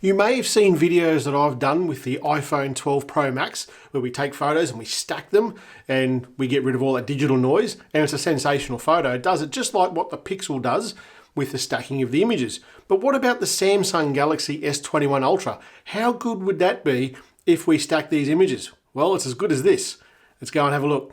You may have seen videos that I've done with the iPhone 12 Pro Max where we take photos and we stack them and we get rid of all that digital noise, and it's a sensational photo. It does it just like what the Pixel does with the stacking of the images. But what about the Samsung Galaxy S21 Ultra? How good would that be if we stack these images? Well, it's as good as this. Let's go and have a look.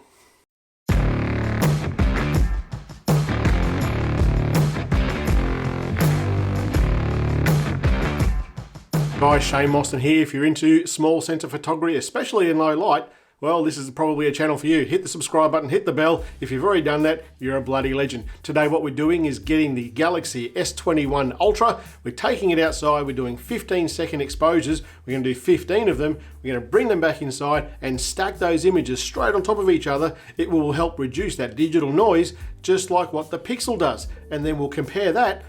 Guys, Shane Mostyn here. If you're into small sensor photography, especially in low light, well, this is probably a channel for you. Hit the subscribe button, hit the bell. If you've already done that, you're a bloody legend. Today what we're doing is getting the Galaxy S21 Ultra. We're taking it outside. We're doing 15-second exposures. We're going to do 15 of them. We're going to bring them back inside and stack those images straight on top of each other. It will help reduce that digital noise, just like what the Pixel does. And then we'll compare that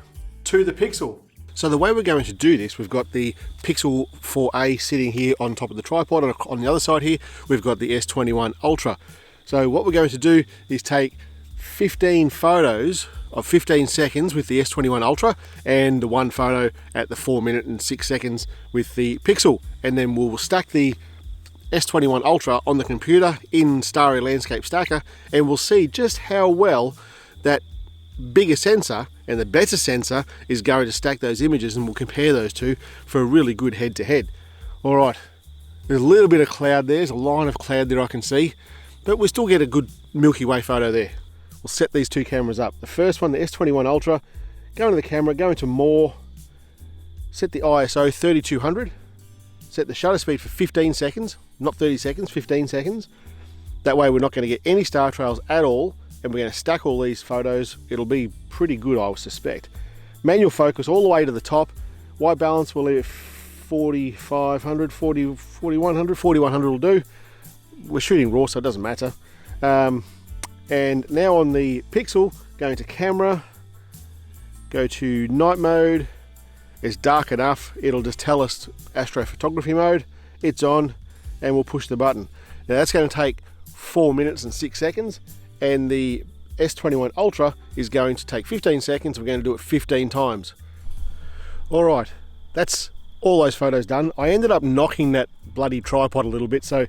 to the Pixel. So the way we're going to do this, we've got the Pixel 4a sitting here on top of the tripod. On the other side here, we've got the S21 Ultra. So what we're going to do is take 15 photos of 15 seconds with the S21 Ultra and the one photo at the 4 minute and 6 seconds with the Pixel. And then we'll stack the S21 Ultra on the computer in Starry Landscape Stacker, and we'll see just how well that bigger sensor and the better sensor is going to stack those images, and we'll compare those two for a really good head-to-head. All right, there's a little bit of cloud there. There's a line of cloud there I can see, but we still get a good Milky Way photo there. We'll set these two cameras up. The first one, the S21 Ultra, go into the camera, go into more, set the ISO 3200, set the shutter speed for 15 seconds, not 30 seconds, 15 seconds. That way we're not going to get any star trails at all, and we're going to stack all these photos. It'll be pretty good, I would suspect. Manual focus all the way to the top. White balance, we'll leave it 4500, 4100, 4100 will do. We're shooting raw, so it doesn't matter. And now on the Pixel, going to camera, go to night mode. It's dark enough, it'll just tell us astrophotography mode. It's on, and we'll push the button. Now that's going to take 4 minutes and 6 seconds. And the S21 Ultra is going to take 15 seconds. We're going to do it 15 times. All right, that's all those photos done. I ended up knocking that bloody tripod a little bit, so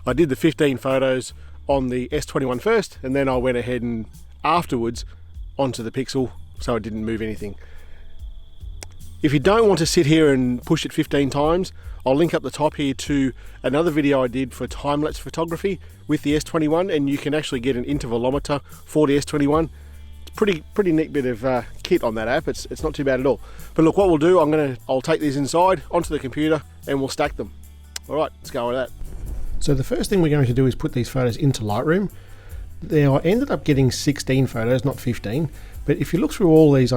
I did the 15 photos on the S21 first, and then I went ahead and afterwards onto the Pixel, so I didn't move anything. If you don't want to sit here and push it 15 times, I'll link up the top here to another video I did for time-lapse photography with the S21, and you can actually get an intervalometer for the S21. It's pretty neat bit of kit on that app. It's not too bad at all. But look, what we'll do, I'll take these inside onto the computer and we'll stack them. All right, let's go with that. So the first thing we're going to do is put these photos into Lightroom. Now I ended up getting 16 photos, not 15. But if you look through all these,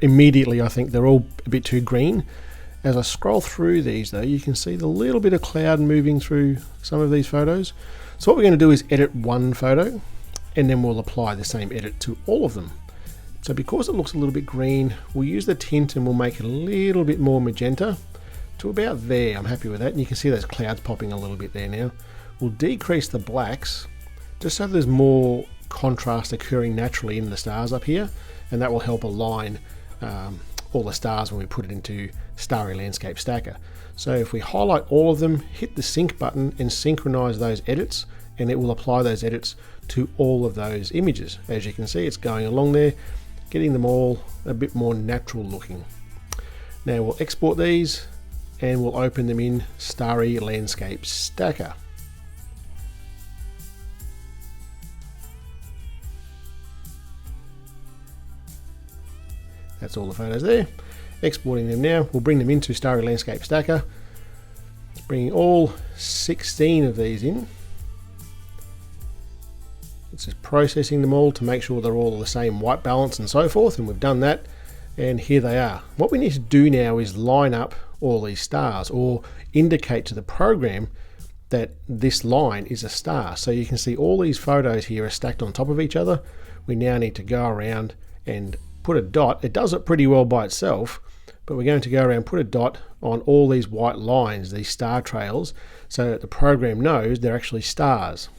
immediately I think they're all a bit too green. As I scroll through these though, you can see the little bit of cloud moving through some of these photos. So what we're going to do is edit one photo, and then we'll apply the same edit to all of them. So because it looks a little bit green, we'll use the tint and we'll make it a little bit more magenta to about there. I'm happy with that, and you can see those clouds popping a little bit there now. We'll decrease the blacks just so there's more contrast occurring naturally in the stars up here, and that will help align all the stars when we put it into Starry Landscape Stacker. So if we highlight all of them, hit the sync button and synchronize those edits, and it will apply those edits to all of those images. As you can see, it's going along there, getting them all a bit more natural looking. Now we'll export these and we'll open them in Starry Landscape Stacker. That's all the photos there. Exporting them now. We'll bring them into Starry Landscape Stacker. Bringing all 16 of these in. It's just processing them all to make sure they're all the same white balance and so forth, and we've done that, and here they are. What we need to do now is line up all these stars, or indicate to the program that this line is a star. So you can see all these photos here are stacked on top of each other. We now need to go around and put a dot. It does it pretty well by itself, but we're going to go around, put a dot on all these white lines, these star trails, so that the program knows they're actually stars.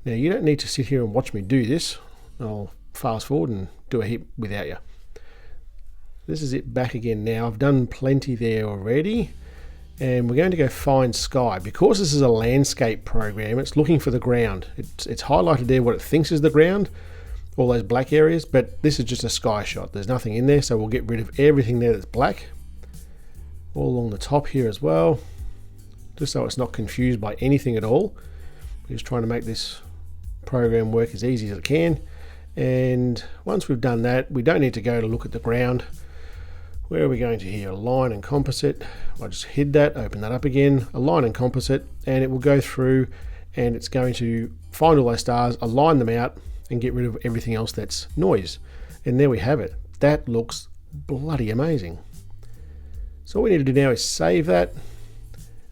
Now you don't need to sit here and watch me do this. I'll fast forward and do a heap without you. This is it back again now. I've done plenty there already. And we're going to go find sky. Because this is a landscape program, it's looking for the ground. It's highlighted there what it thinks is the ground, all those black areas, but this is just a sky shot. There's nothing in there, so we'll get rid of everything there that's black. All along the top here as well, just so it's not confused by anything at all. We're just trying to make this program work as easy as it can. And once we've done that, we don't need to go to look at the ground. Where are we going to here? Align and composite. I just hid that, open that up again, align and composite, and it will go through and it's going to find all those stars, align them out, and get rid of everything else that's noise. And there we have it. That looks bloody amazing. So all we need to do now is save that,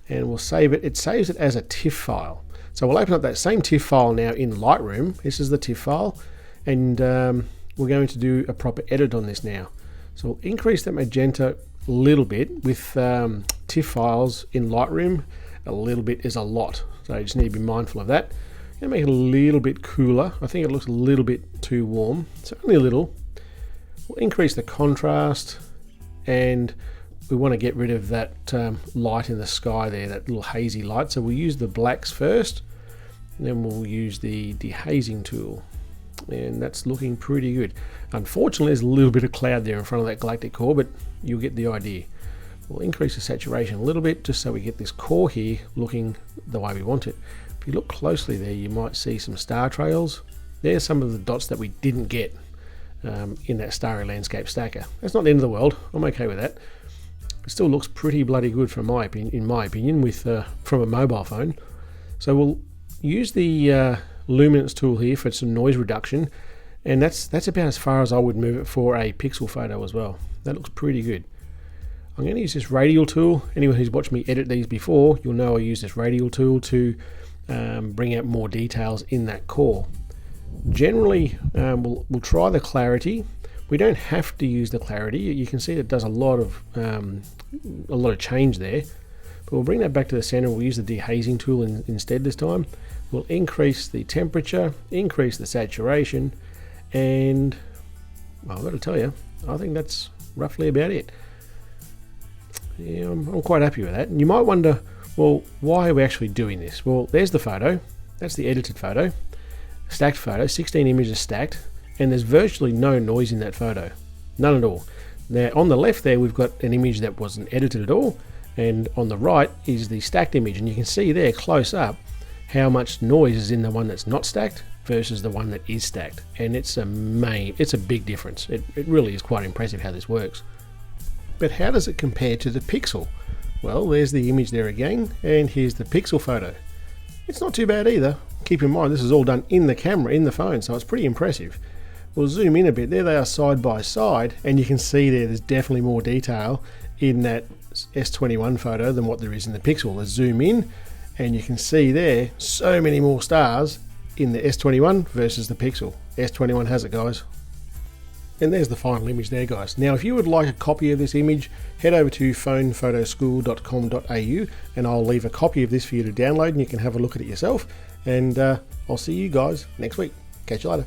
and we'll save it. It saves it as a TIFF file. So we'll open up that same TIFF file now in Lightroom. This is the TIFF file, and we're going to do a proper edit on this now. So we'll increase that magenta a little bit with TIFF files in Lightroom. A little bit is a lot, so you just need to be mindful of that. And make it a little bit cooler. I think it looks a little bit too warm, so only a little. We'll increase the contrast, and we want to get rid of that light in the sky there, that little hazy light. So we'll use the blacks first, and then we'll use the dehazing tool. And that's looking pretty good. Unfortunately, there's a little bit of cloud there in front of that galactic core, but you'll get the idea. We'll increase the saturation a little bit just so we get this core here looking the way we want it. If you look closely there, you might see some star trails. There's some of the dots that we didn't get in that starry landscape stacker. That's not the end of the world. I'm okay with that. It still looks pretty bloody good in my opinion, with from a mobile phone. So we'll use the luminance tool here for some noise reduction, and that's about as far as I would move it for a pixel photo as well. That looks pretty good. I'm going to use this radial tool. Anyone who's watched me edit these before, you'll know I use this radial tool to bring out more details in that core. Generally, we'll try the clarity. We don't have to use the clarity. You can see it does a lot of change there. But we'll bring that back to the center. We'll use the dehazing tool instead this time. We'll increase the temperature, increase the saturation, and well, I've got to tell you, I think that's roughly about it. Yeah, I'm quite happy with that. And you might wonder, well, why are we actually doing this? Well, there's the photo. That's the edited photo. Stacked photo, 16 images stacked, and there's virtually no noise in that photo. None at all. Now, on the left there, we've got an image that wasn't edited at all, and on the right is the stacked image, and you can see there close up how much noise is in the one that's not stacked versus the one that is stacked, and it's a big difference. It really is quite impressive how this works. But how does it compare to the Pixel? Well, there's the image there again, and here's the Pixel photo. It's not too bad either. Keep in mind this is all done in the camera, in the phone, so it's pretty impressive. We'll zoom in a bit. There they are side by side, and you can see there's definitely more detail in that S21 photo than what there is in the Pixel. Let's zoom in, and you can see there so many more stars in the S21 versus the Pixel. S21 has it, guys. And there's the final image there, guys. Now, if you would like a copy of this image, head over to phonephotoschool.com.au, and I'll leave a copy of this for you to download, and you can have a look at it yourself. And I'll see you guys next week. Catch you later.